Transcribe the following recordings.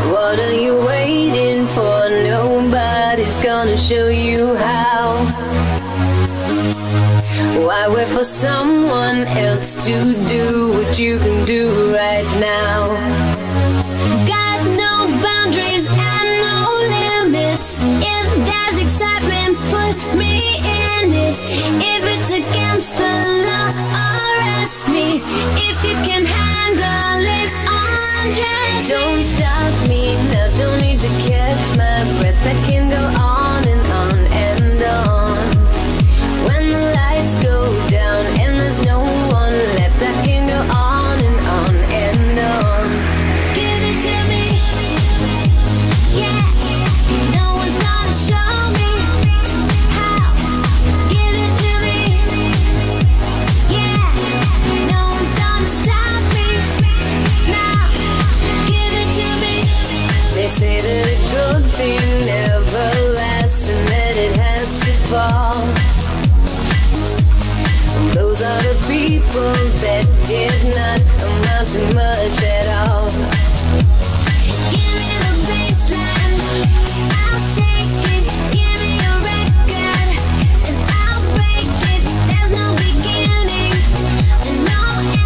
What are you waiting for? Nobody's gonna show you how. Why wait for someone else to do what you can do right now? Got no boundaries and no limits. If there's excitement, put me in it. If it's against the law, arrest me. If you can handle it, undress me. Don't stop me now, don't need to catch my breath. I can go on and on and on. When the lights go down and there's no one left, I can go on and on and on. Give it to me, yeah. No one's gonna show me how. Give it to me, yeah. No one's gonna stop me now. Give it to me. They say that a good thing never lasts and that it has to fall. Those are the people that did not amount to much at all. Give me the baseline, I'll shake it. Give me a record, and I'll break it. There's no beginning and no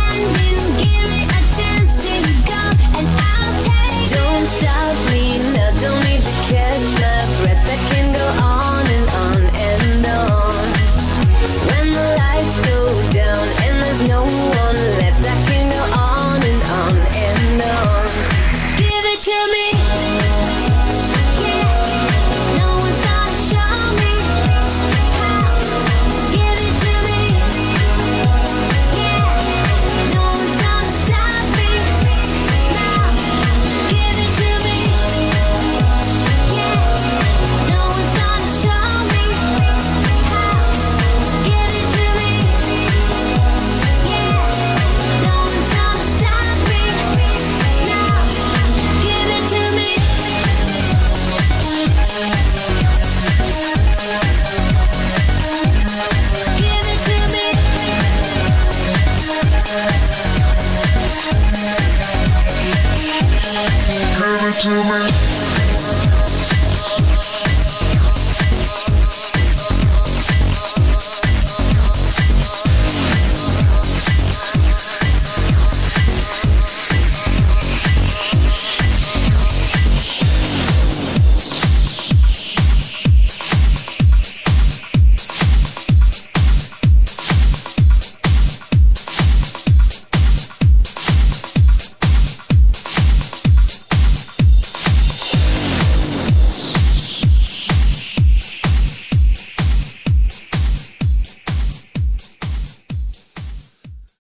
ending. Give me a chance to go, and I'll take it. Don't stop me now, don't need to catch my breath. I can go on and on and on. When the lights go down and there's no one left, I can go on and on and on. Give it to me, yeah. No one's gonna show me how. Give it to me, yeah. No one's gonna stop me now. Give it to me, yeah. No one's gonna show me how. Give it to me, yeah. No one's gonna stop me now. Give it to me. Give it to me. Give it to me.